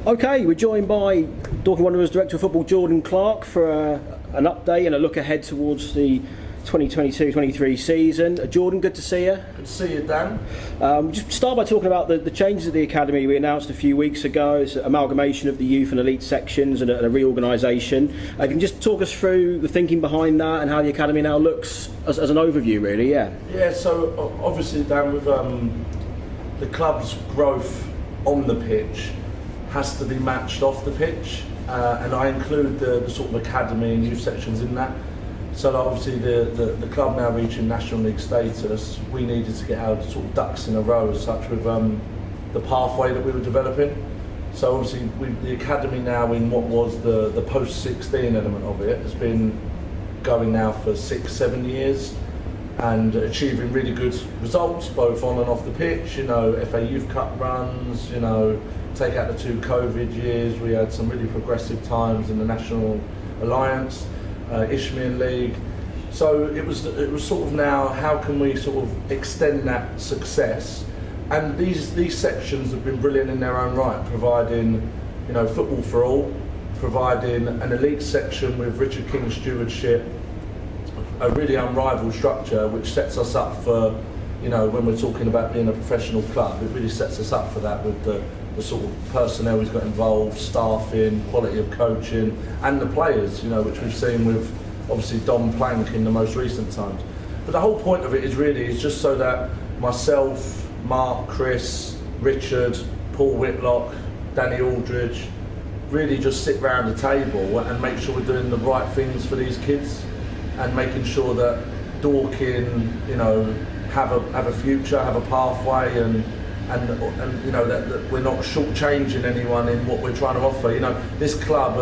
Okay, we're joined by Dorking Wanderers Director of Football Jordan Clark for an update and a look ahead towards the 2022-23 season. Jordan, good to see you. Good to see you, Dan. Just start by talking about the changes of the academy we announced a few weeks ago. It's an amalgamation of the youth and elite sections and a reorganisation. Can you just talk us through the thinking behind that and how the academy now looks as an overview, really? Yeah, so obviously, Dan, with the club's growth on the pitch has to be matched off the pitch, and I include the sort of academy and youth sections in that. So that obviously the club now reaching National League status, we needed to get our sort of ducks in a row as such with the pathway that we were developing. So obviously the academy now, in what was the post-16 element of it, has been going now for 6-7 years and achieving really good results both on and off the pitch. You know, FA Youth Cup runs, you know, take out the 2 COVID years, we had some really progressive times in the National Alliance, Isthmian League. So it was sort of now, how can we sort of extend that success? And these sections have been brilliant in their own right, providing, you know, football for all, providing an elite section with Richard King's stewardship, a really unrivaled structure which sets us up for, you know, when we're talking about being a professional club, it really sets us up for that with the sort of personnel he's got involved, staffing, quality of coaching, and the players, you know, which we've seen with obviously Dom Plank in the most recent times. But the whole point of it is just so that myself, Mark, Chris, Richard, Paul Whitlock, Danny Aldridge, really just sit round the table and make sure we're doing the right things for these kids and making sure that Dorking, you know, have a future, have a pathway, and you know that we're not shortchanging anyone in what we're trying to offer. You know, this club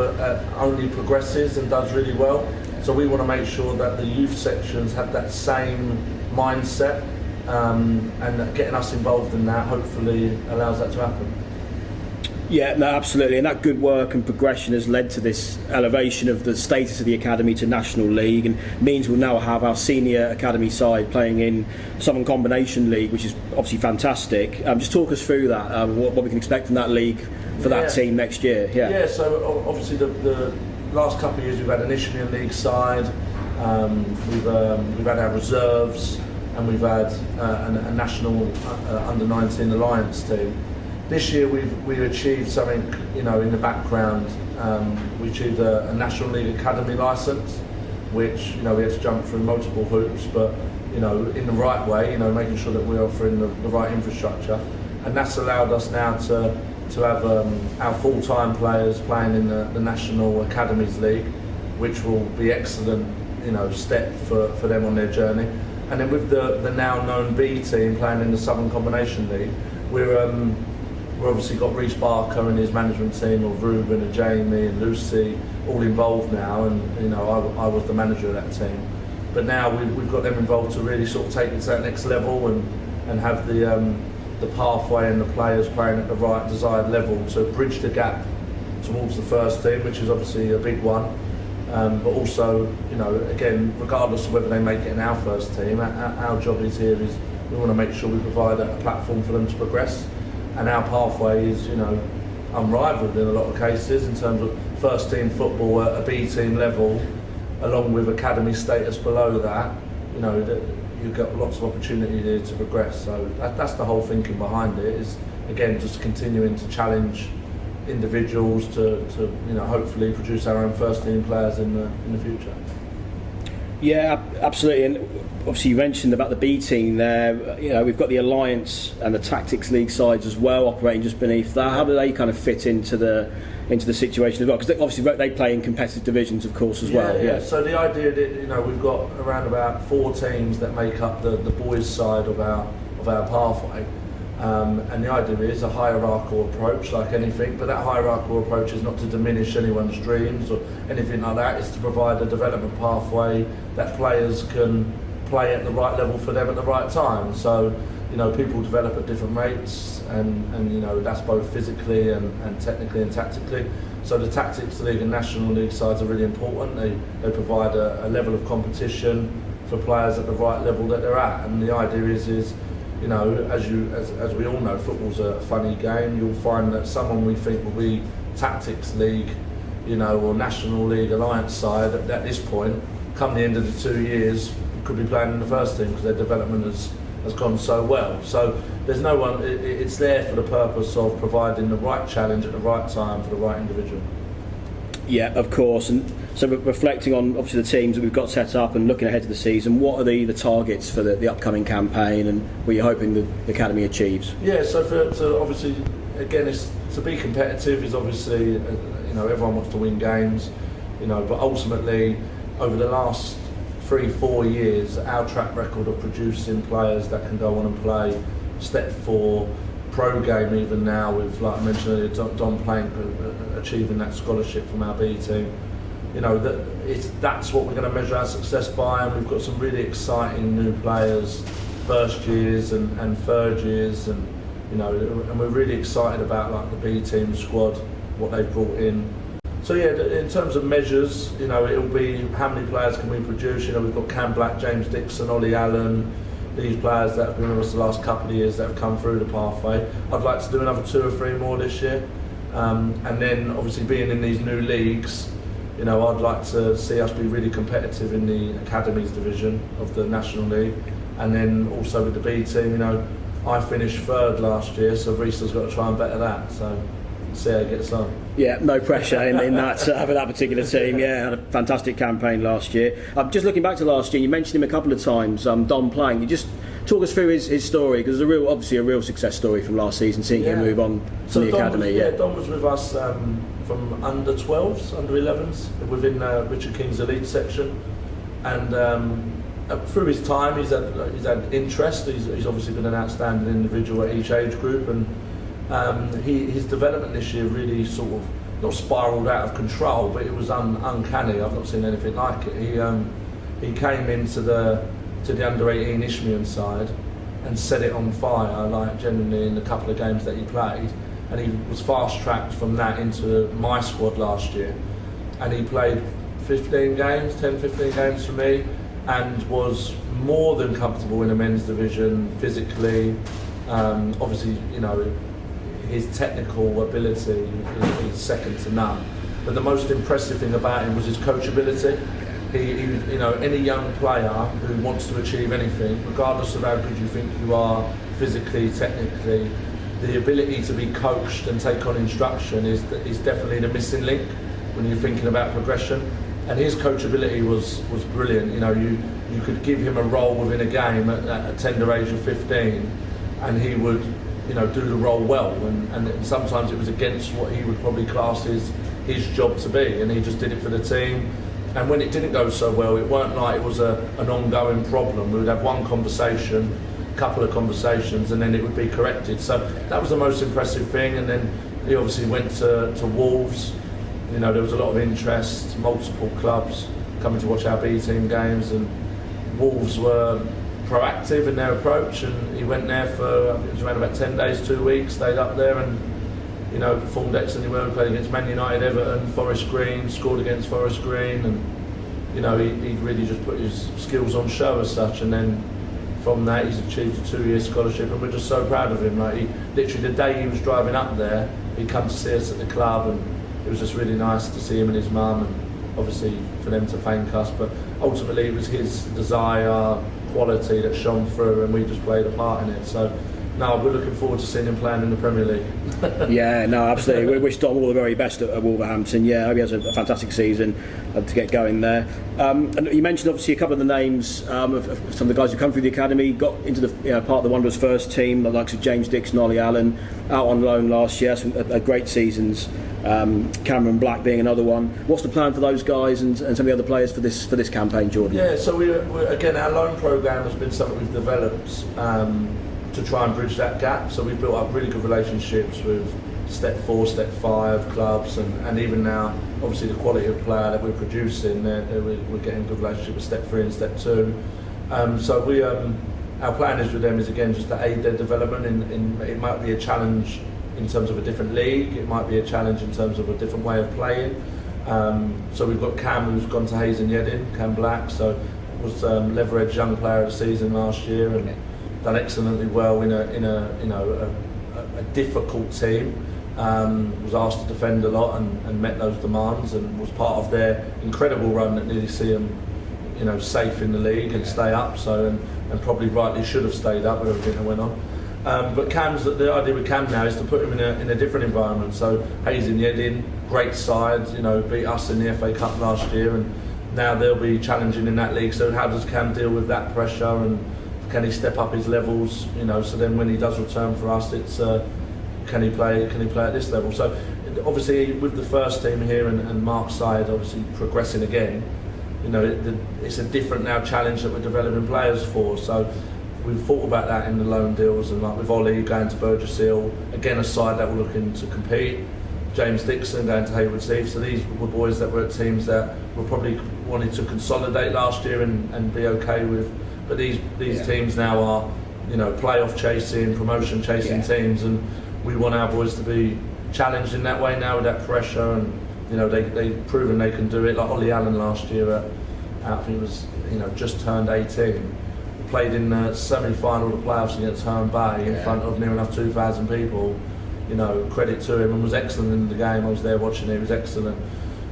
only progresses and does really well, so we want to make sure that the youth sections have that same mindset, and that getting us involved in that hopefully allows that to happen. Yeah, no, absolutely, and that good work and progression has led to this elevation of the status of the academy to National League, and means we'll now have our senior academy side playing in Southern Combination League, which is obviously fantastic. Just talk us through that, what we can expect from that league for that team next year. Yeah, so obviously the last couple of years we've had an Isthmian League side, we've had our reserves, and we've had a national under-19 alliance team. This year we achieved something, you know, in the background. We achieved a National League Academy licence, which, you know, we had to jump through multiple hoops, but, you know, in the right way, you know, making sure that we're offering the right infrastructure. And that's allowed us now to have our full-time players playing in the National Academies League, which will be excellent, you know, step for them on their journey. And then with the now known B team playing in the Southern Combination League, we've obviously got Reece Barker and his management team of Ruben and Jamie and Lucy all involved now, and, you know, I was the manager of that team. But now we've got them involved to really sort of take it to that next level and have the pathway and the players playing at the right desired level to bridge the gap towards the first team, which is obviously a big one. But also, you know, again, regardless of whether they make it in our first team, our job is we want to make sure we provide a platform for them to progress. And our pathway is, you know, unrivaled in a lot of cases in terms of first team football at a B team level, along with academy status below that. You know, you've got lots of opportunity here to progress. So that's the whole thinking behind it, is again just continuing to challenge individuals to you know, hopefully produce our own first team players in the future. Yeah, absolutely. And obviously you mentioned about the B team there. You know, we've got the Alliance and the Tactics League sides as well operating just beneath that. How do they kind of fit into the situation as well? Because obviously they play in competitive divisions, of course, as well. Yeah. So the idea that, you know, we've got around about 4 teams that make up the boys' side of our pathway. And the idea is a hierarchical approach, like anything, but that hierarchical approach is not to diminish anyone's dreams or anything like that. It's to provide a development pathway that players can play at the right level for them at the right time. So, you know, people develop at different rates, and you know, that's both physically and technically and tactically. So the Tactics League and National League sides are really important. They provide a level of competition for players at the right level that they're at, and the idea is you know, as we all know, football's a funny game. You'll find that someone we think will be Tactics League, or National League Alliance side at this point, come the end of the 2 years, could be playing in the first team because their development has gone so well. So there's no one, it's there for the purpose of providing the right challenge at the right time for the right individual. Yeah, of course. And so reflecting on obviously the teams that we've got set up and looking ahead to the season, what are the targets for the upcoming campaign, and what you're hoping the academy achieves? Yeah, so obviously, again, it's to be competitive is obviously, everyone wants to win games, but ultimately over the last 3-4 years, our track record of producing players that can go on and play step 4 pro game, even now with, like I mentioned earlier, Don Plank achieving that scholarship from our B team, that's what we're going to measure our success by. And we've got some really exciting new players, first years and third years, and we're really excited about like the B team squad, what they've brought in. So yeah, in terms of measures, it'll be how many players can we produce. We've got Cam Black, James Dixon, Ollie Allen, these players that have been with us the last couple of years that have come through the pathway. I'd like to do another 2 or 3 more this year, and then obviously being in these new leagues, I'd like to see us be really competitive in the academies division of the National League, and then also with the B team. I finished 3rd last year, so Risa's got to try and better that. So see how it gets on. Yeah, no pressure in that for that particular team. Yeah, had a fantastic campaign last year. Just looking back to last year, you mentioned him a couple of times. Don Plank. You just talk us through his story, because there's obviously a real success story from last season, seeing him move on to the academy. Don was with us from under 12s, under 11s, within Richard King's elite section, and through his time, he's had interest. He's obviously been an outstanding individual at each age group, and his development this year really sort of not spiralled out of control, but it was uncanny. I've not seen anything like it. He came into the under 18 Isthmian side and set it on fire, like genuinely in the couple of games that he played, and he was fast tracked from that into my squad last year, and he played 10-15 games for me, and was more than comfortable in the men's division physically. Obviously, his technical ability is second to none. But the most impressive thing about him was his coachability. He any young player who wants to achieve anything, regardless of how good you think you are physically, technically, the ability to be coached and take on instruction is definitely the missing link when you're thinking about progression. And his coachability was brilliant. You could give him a role within a game at a tender age of 15, and he would do the role well, and sometimes it was against what he would probably class his job to be, and he just did it for the team. And when it didn't go so well, it weren't like it was an ongoing problem. We would have one conversation, a couple of conversations, and then it would be corrected. So that was the most impressive thing. And then he obviously went to Wolves. There was a lot of interest, multiple clubs coming to watch our B team games, and Wolves were proactive in their approach, and he went there for, I think it was around about 10 days, 2 weeks, stayed up there, and performed excellently well. Played against Man United, Everton, Forest Green, scored against Forest Green, and he really just put his skills on show as such. And then from that, he's achieved a 2-year scholarship, and we're just so proud of him. Like, he literally, the day he was driving up there, he'd come to see us at the club, and it was just really nice to see him and his mum, and obviously for them to thank us. But ultimately, it was his desire, quality that shone through, and we just played a part in it. So no, we're looking forward to seeing him playing in the Premier League. Yeah, no, absolutely. We wish Dom all the very best at Wolverhampton. Yeah, I hope he has a fantastic season to get going there. And you mentioned obviously a couple of the names of some of the guys who come through the academy, got into the part of the Wanderers first team, the likes of James Dixon, Ollie Allen, out on loan last year, some great seasons. Cameron Black being another one. What's the plan for those guys and some of the other players for this campaign, Jordan? Yeah, so we again, our loan programme has been something we've developed to try and bridge that gap. So we've built up really good relationships with Step 4, Step 5 clubs, and even now, obviously the quality of player that we're producing, we're getting good relationship with Step 3 and Step 2. So our plan is with them is again just to aid their development. It might be a challenge in terms of a different league, it might be a challenge in terms of a different way of playing. So we've got Cam, who's gone to Hayes and Yedding, Cam Black, so was Leveredge Young Player of the Season last year, and done excellently well in a difficult team. was asked to defend a lot and met those demands, and was part of their incredible run that nearly see them, safe in the league and stay up. So and probably rightly should have stayed up with everything that went on. But the idea with Cam now is to put him in a different environment. So Hayes in Yedding, great side, beat us in the FA Cup last year, and now they'll be challenging in that league. So how does Cam deal with that pressure, and can he step up his levels? So then when he does return for us, it's can he play at this level? So obviously with the first team here and Mark's side obviously progressing again, it's a different now challenge that we're developing players for. So we've thought about that in the loan deals, and like with Ollie going to Burgess Hill, again a side that we're looking to compete. James Dixon going to Hayward Heath. So these were boys that were at teams that were probably wanting to consolidate last year and be okay with. But these teams now are, playoff chasing, promotion chasing teams, and we want our boys to be challenged in that way now with that pressure, and they've proven they can do it. Like Ollie Allen last year, I think he was just turned 18, played in the semi-final of the playoffs against Herne Bay in front of near enough 2,000 people. Credit to him, and was excellent in the game. I was there watching it. He was excellent.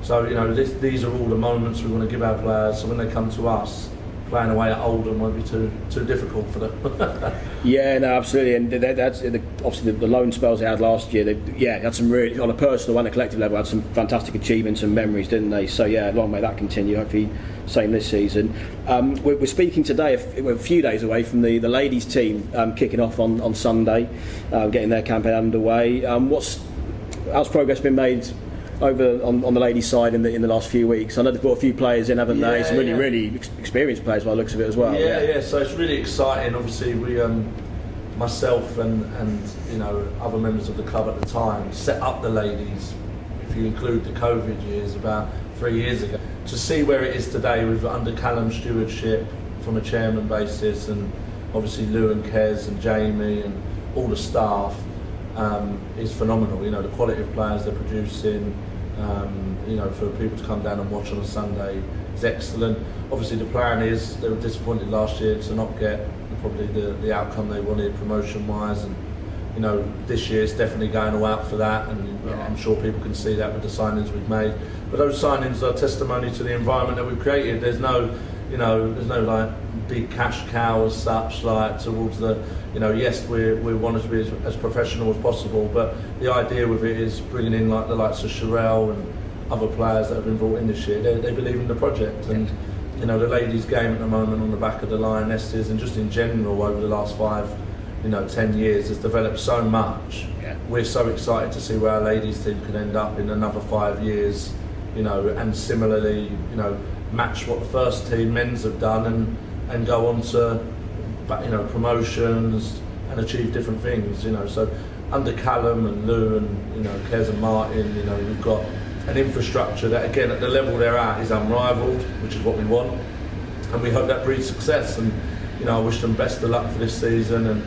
So these are all the moments we want to give our players. So when they come to us, playing away at Oldham won't be too difficult for them. Yeah, no, absolutely. And that's obviously the loan spells they had last year. They had some really, on a personal and a collective level, had some fantastic achievements and memories, didn't they? So long may that continue. Hopefully, same this season. We're speaking today. We're a few days away from the ladies' team kicking off on Sunday, getting their campaign underway. How's progress been made over on the ladies' side in the last few weeks? I know they've brought a few players in, haven't they? Some really experienced players by the looks of it as well. Yeah. So it's really exciting. Obviously, we, myself and other members of the club at the time, set up the ladies, if you include the COVID years, about 3 years ago. To see where it is today, with under Callum's stewardship from a chairman basis, and obviously Lou and Kez and Jamie and all the staff, is phenomenal. The quality of players they're producing, for people to come down and watch on a Sunday is excellent. Obviously the plan is, they were disappointed last year to not get probably the outcome they wanted promotion wise, and this year it's definitely going all out for that, and I'm sure people can see that with the signings we've made. But those signings are testimony to the environment that we've created. There's no like big cash cow as such, like towards the, yes, we want to be as professional as possible, but the idea with it is bringing in like the likes of Sherelle and other players that have been brought in this year. They believe in the project, and the ladies' game at the moment on the back of the Lionesses, and just in general over the last 10 years has developed so much. We're so excited to see where our ladies team can end up in another 5 years, and similarly, match what the first team men's have done, and go on to promotions and achieve different things. So under Callum and Lou and Kez and Martin, we've got an infrastructure that, again, at the level they're at, is unrivaled, which is what we want, and we hope that breeds success. And I wish them best of luck for this season, and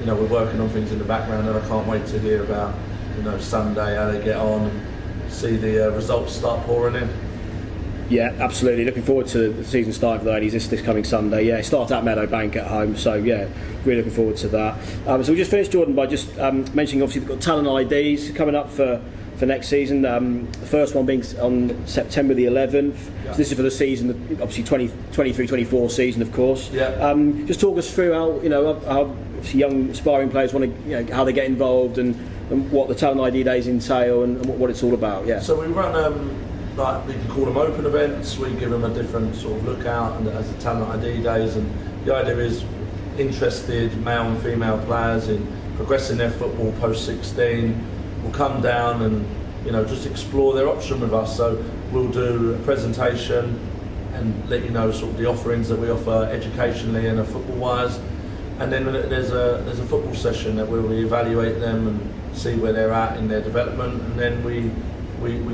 we're working on things in the background, and I can't wait to hear about Sunday, how they get on, and see the results start pouring in. Yeah, absolutely. Looking forward to the season starting for the ladies this coming Sunday. Yeah, start at Meadowbank at home. So really looking forward to that. So we just finished, Jordan, by just mentioning obviously they've got talent IDs coming up for next season. The first one being on September the 11th. So this is for the season, obviously 23-24 season, of course. Just talk us through how young aspiring players want to, how they get involved, and what the talent ID days entail, and what it's all about. So we run like we can call them open events. We give them a different sort of lookout, and as the talent ID days, and the idea is interested male and female players in progressing their football post 16 will come down and just explore their option with us. So we'll do a presentation and let sort of the offerings that we offer educationally and football wise, and then there's a football session that where we evaluate them and see where they're at in their development, and then we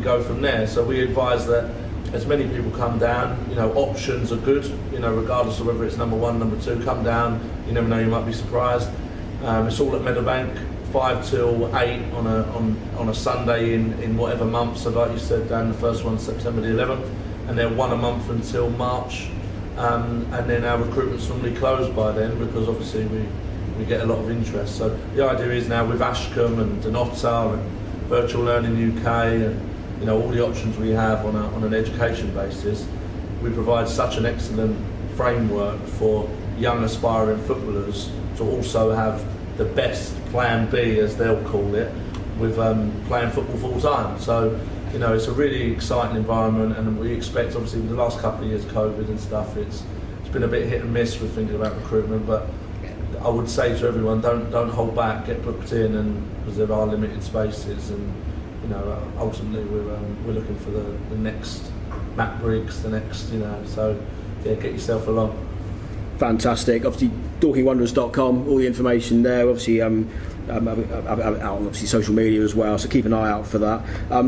go from there. So we advise that as many people come down, options are good, regardless of whether it's number 1, number 2, come down, you never know, you might be surprised. It's all at Meadowbank, 5 till 8 on a Sunday in whatever month. So like you said, Dan, the first one's September the 11th, and then one a month until March, and then our recruitment's normally closed by then, because obviously we get a lot of interest. So the idea is now with Ashcombe and Denotta and Virtual Learning UK and all the options we have on an education basis, we provide such an excellent framework for young aspiring footballers to also have the best plan B, as they'll call it, with playing football full time. So it's a really exciting environment, and we expect, obviously, with the last couple of years, COVID and stuff, it's been a bit hit and miss with thinking about recruitment. But I would say to everyone, don't hold back, get booked in, and because there are limited spaces, and ultimately we're looking for the next Matt Briggs, the next, so yeah, get yourself along. Fantastic. Obviously, dorkingwanderers.com, all the information there. Obviously, out on social media as well, so keep an eye out for that.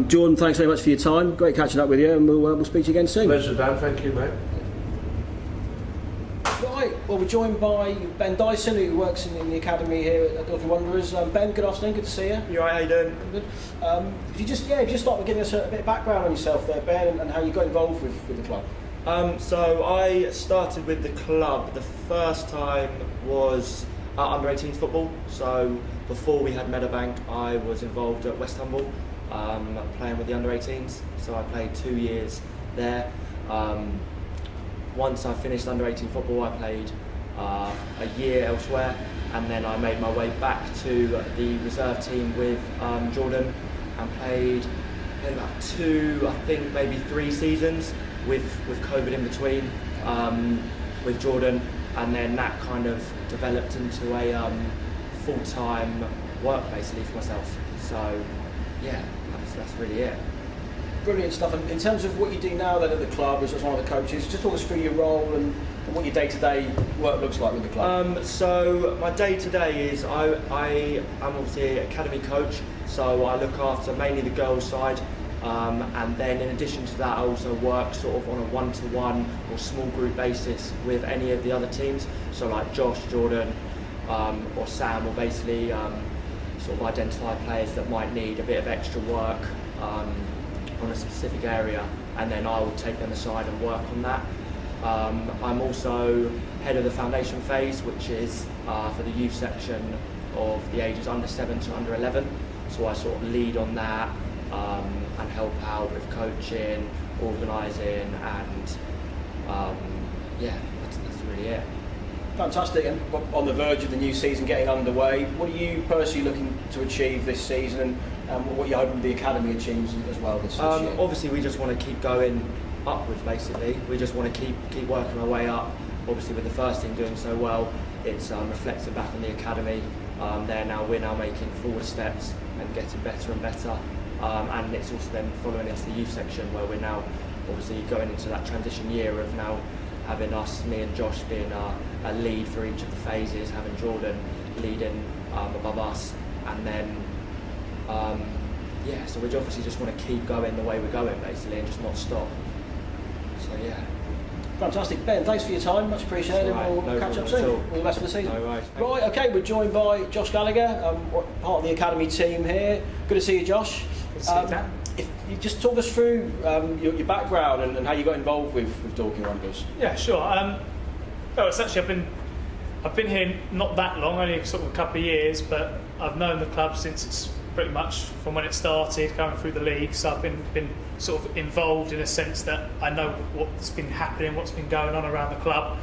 Jordan, thanks very much for your time. Great catching up with you, and we'll speak to you again soon. Pleasure, Dan. Thank you, mate. Right, well, we're joined by Ben Dyson, who works in the academy here at Dorking Wanderers. Ben, good afternoon, good to see you. You alright, how you doing? Good. If you just start by giving us a bit of background on yourself there, Ben, and how you got involved with the club. So I started with the club. The first time was at under-18s football. So before we had Meadowbank, I was involved at West Humble, playing with the under-18s. So I played 2 years there. Once I finished under-18 football, I played a year elsewhere, and then I made my way back to the reserve team with Jordan, and played about 2, I think maybe 3 seasons with COVID in between with Jordan, and then that kind of developed into a full-time work basically for myself. So yeah, that's really it. Brilliant stuff. And in terms of what you do now then at the club as one of the coaches, just talk us through your role and what your day-to-day work looks like with the club. So my day-to-day is I am obviously an academy coach, so I look after mainly the girls' side, and then in addition to that I also work sort of on a one-to-one or small group basis with any of the other teams, so like Josh, Jordan or Sam will basically sort of identify players that might need a bit of extra work on a specific area, and then I will take them aside and work on that. I'm also head of the foundation phase, which is for the youth section of the ages under 7 to under 11. So I sort of lead on that and help out with coaching, organising, and yeah, that's really it. Fantastic. And on the verge of the new season getting underway, what are you personally looking to achieve this season, and what you're hoping the academy achieves as well this year? Obviously we just want to keep going upwards basically. We just want to keep working our way up. Obviously with the first team doing so well, it's reflected back on the academy. We're now making forward steps and getting better and better, and it's also then following into the youth section where we're now obviously going into that transition year of now having me and Josh being a lead for each of the phases, having Jordan leading above us, and then so we obviously just want to keep going the way we're going basically and just not stop. So yeah. Fantastic. Ben, thanks for your time, much appreciated. Right. We'll catch up soon. All the best for the season. No worries. Right, okay, we're joined by Josh Gallagher, part of the academy team here. Good to see you, Josh. Good to see you, Dan. If you just talk us through your background and how you got involved with Dorking Wanderers. Yeah, sure. Well, it's actually I've been here not that long, only sort of a couple of years, but I've known the club since it's pretty much from when it started, going through the league. So I've been sort of involved in a sense that I know what's been happening, what's been going on around the club.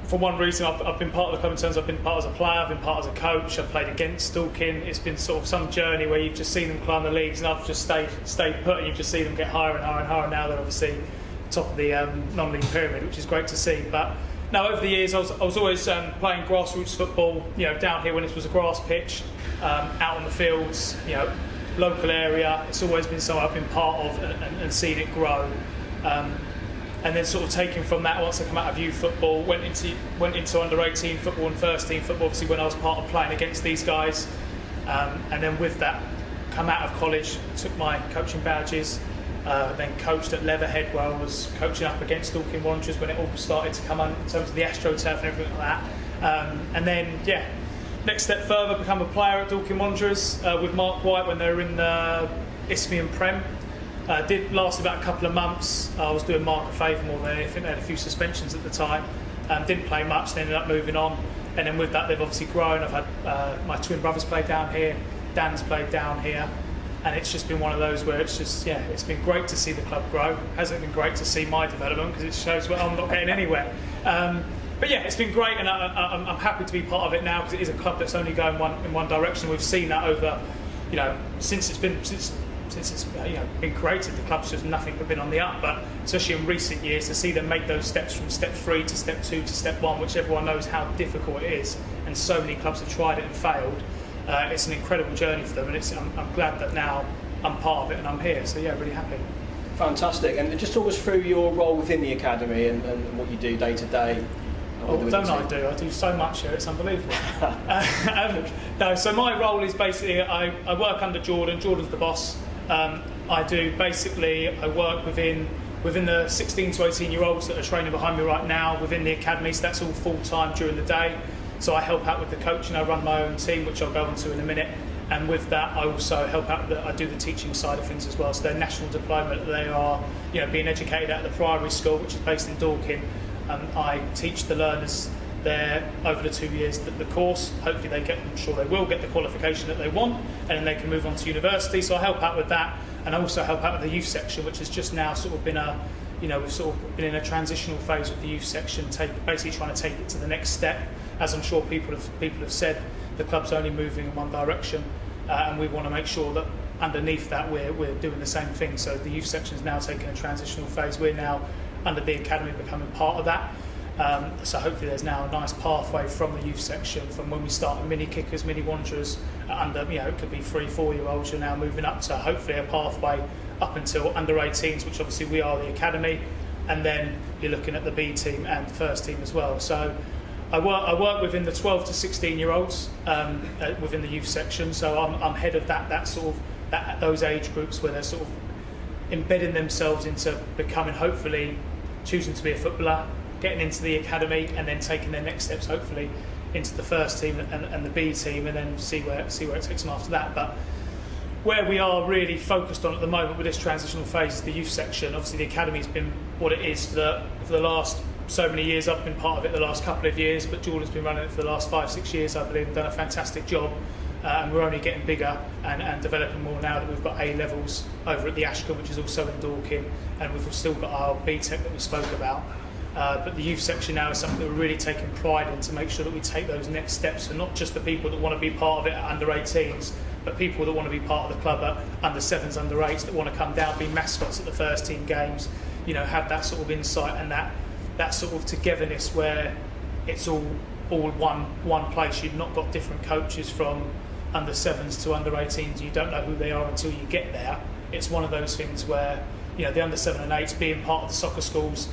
For one reason, I've been part of the club in terms of I've been part as a player, I've been part as a coach, I've played against Dorking. It's been sort of some journey where you've just seen them climb the leagues, and I've just stayed put, and you've just seen them get higher and higher and higher. Now they're obviously top of the non-league pyramid, which is great to see. But now over the years, I was always playing grassroots football, down here when it was a grass pitch, out on the fields, local area. It's always been something I've been part of and seen it grow. And then sort of taking from that, once I come out of youth football, went into under 18 football and first team football, obviously when I was part of playing against these guys. And then with that, come out of college, took my coaching badges, then coached at Leatherhead where I was coaching up against Dorking Wanderers when it all started to come on in terms of the AstroTurf and everything like that. And then, next step further, become a player at Dorking Wanderers with Mark White when they were in the Isthmian Prem. Did last about a couple of months. I was doing Mark a favour more than anything. They had a few suspensions at the time. Didn't play much, then ended up moving on. And then with that, they've obviously grown. I've had my twin brothers play down here. Dan's played down here, and it's just been one of those where it's been great to see the club grow. It hasn't been great to see my development because it shows where I'm not getting anywhere. But yeah, it's been great, and I'm happy to be part of it now because it is a club that's only going in one direction. We've seen that over, since it's been created, the club's just nothing but been on the up. But especially in recent years, to see them make those steps from step 3 to step 2 to step 1, which everyone knows how difficult it is, and so many clubs have tried it and failed. It's an incredible journey for them, and I'm glad that now I'm part of it and I'm here. So yeah, really happy. Fantastic. And just talk us through your role within the academy and what you do day to day. I do so much here, it's unbelievable. No, so my role is basically I work under Jordan. Jordan's the boss. I work within the 16 to 18 year olds that are training behind me right now within the academy, so that's all full time during the day. So I help out with the coaching. I run my own team, which I'll go into in a minute, and with that I also help out I do the teaching side of things as well. So their national diploma, they are being educated at the primary school, which is based in Dorking. I teach the learners there over the 2 years the course. Hopefully I'm sure they will get the qualification that they want, and then they can move on to university. So I help out with that, and I also help out with the youth section, which has just now sort of been we've sort of been in a transitional phase with the youth section, basically trying to take it to the next step. As I'm sure people have said, the club's only moving in one direction, and we want to make sure that underneath that we're doing the same thing. So the youth section is now taking a transitional phase. We're now under the academy becoming part of that. So hopefully there's now a nice pathway from the youth section, from when we start mini kickers, mini wanderers, under it could be 3-4 year olds. You're now moving up to hopefully a pathway up until under 18s, which obviously we are the academy, and then you're looking at the B team and the first team as well. So I work within the 12 to 16 year olds within the youth section. So I'm head of those age groups where they're sort of embedding themselves into becoming, hopefully choosing to be a footballer, getting into the academy, and then taking their next steps hopefully into the first team and the B team, and then see where it takes them after that. But where we are really focused on at the moment with this transitional phase is the youth section. Obviously the academy's been what it is for the last so many years. I've been part of it the last couple of years, but Jordan's been running it for the last 5-6 years, I believe, and done a fantastic job. And we're only getting bigger and developing more now that we've got A levels over at the Ashcombe, which is also in Dorking, and we've still got our B Tech that we spoke about. But the youth section now is something that we're really taking pride in, to make sure that we take those next steps for not just the people that want to be part of it at under 18s, but people that want to be part of the club at under 7s, under 8s, that want to come down, be mascots at the first team games, have that sort of insight and that sort of togetherness where it's all one place. You've not got different coaches from under 7s to under 18s. You don't know who they are until you get there. It's one of those things where the under 7 and 8s, being part of the soccer schools,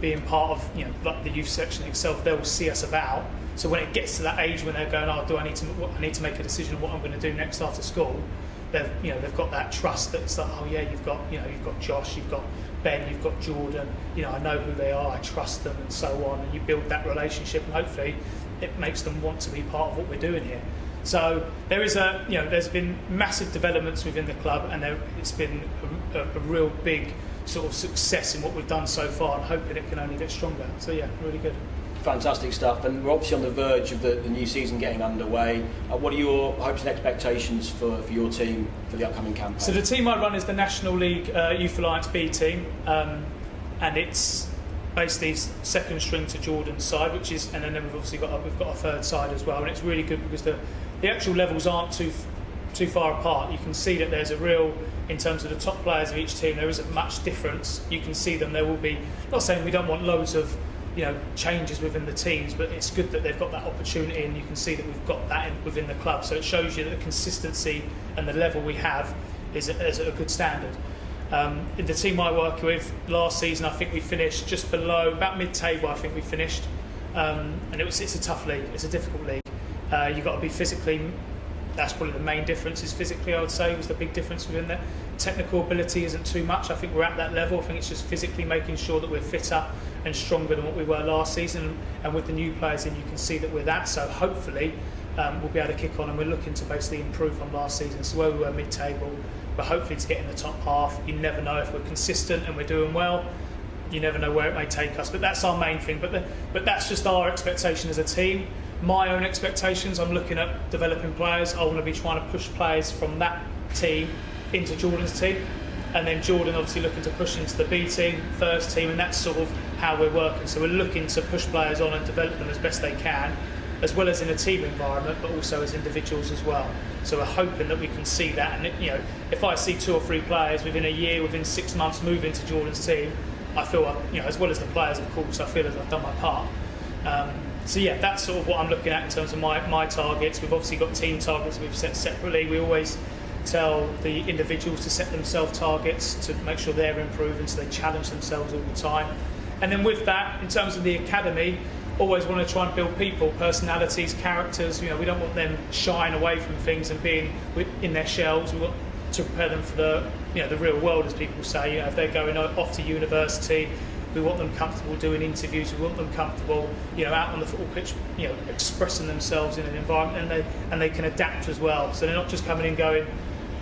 being part of like the youth section itself, they will see us about. So when it gets to that age when they're going, I need to make a decision of what I'm going to do next after school, they've got that trust that it's like, oh yeah, you've got Josh, you've got Ben, you've got Jordan, I know who they are, I trust them, and so on, and you build that relationship, and hopefully it makes them want to be part of what we're doing here. So there is there's been massive developments within the club, and it's been a real big sort of success in what we've done so far, and hoping it can only get stronger. So yeah, really good. Fantastic stuff, and we're obviously on the verge of the new season getting underway. What are your hopes and expectations for your team for the upcoming campaign? So the team I run is the National League Youth Alliance B team, and it's basically second string to Jordan's side, and then we've obviously got a third side as well, and it's really good because the actual levels aren't too far apart. You can see that there's a real, in terms of the top players of each team, there isn't much difference. You can see them. There will be, not saying we don't want loads of changes within the teams, but it's good that they've got that opportunity, and you can see that we've got that within the club. So it shows you that the consistency and the level we have is at a good standard. In the team I work with, last season I think we finished just below, about mid-table I think we finished, and it's a tough league, it's a difficult league. You've got to be physically, that's probably the main difference, is physically I would say was the big difference within there. Technical ability isn't too much, I think we're at that level. I think it's just physically making sure that we're fitter and stronger than what we were last season, and with the new players in you can see that we're that, so hopefully we'll be able to kick on, and we're looking to basically improve from last season. So where we were mid-table, but hopefully to get in the top half. You never know if we're consistent and we're doing well, you never know where it may take us, but that's our main thing. But that's just our expectation as a team. my own expectations, I'm looking at developing players. I want to be trying to push players from that team into Jordan's team, and then Jordan obviously looking to push into the B team, first team, and that's sort of how we're working. So we're looking to push players on and develop them as best they can, as well as in a team environment, but also as individuals as well. So we're hoping that we can see that, and if I see 2 or 3 players within a year, within 6 months move into Jordan's team, I feel, as well as the players, of course, I feel as I've done my part. So yeah, that's sort of what I'm looking at in terms of my targets. We've obviously got team targets we've set separately. We always tell the individuals to set themselves targets to make sure they're improving, so they challenge themselves all the time. And then with that, in terms of the academy, always want to try and build people, personalities, characters. We don't want them shying away from things and being in their shells. We want to prepare them for the real world, as people say. If they're going off to university, we want them comfortable doing interviews. We want them comfortable, out on the football pitch, expressing themselves in an environment, and they can adapt as well. So they're not just coming in going,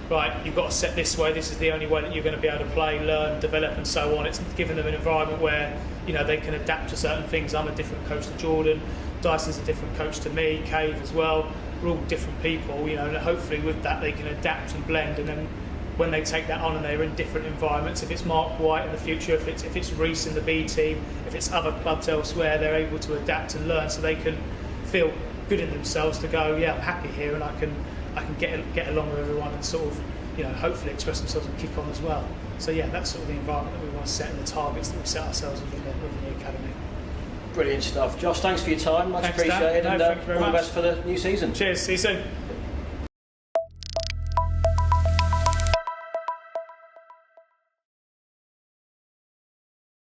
right, you've got to set this way. This is the only way that you're going to be able to play, learn, develop, and so on. It's giving them an environment where they can adapt to certain things. I'm a different coach to Jordan. Dyson's a different coach to me. Cave as well. We're all different people, and hopefully with that they can adapt and blend. And then when they take that on and they're in different environments, if it's Mark White in the future, if it's Reece in the B team, if it's other clubs elsewhere, they're able to adapt and learn, so they can feel good in themselves to go, yeah, I'm happy here, and I can get along with everyone and sort of hopefully express themselves and kick on as well. So yeah, that's sort of the environment that we want to set and the targets that we set ourselves within the academy. Brilliant stuff. Josh, thanks for your time, much Thanks, Dan. appreciated, No, and thank you very all the much. best for the new season. Cheers, see you soon.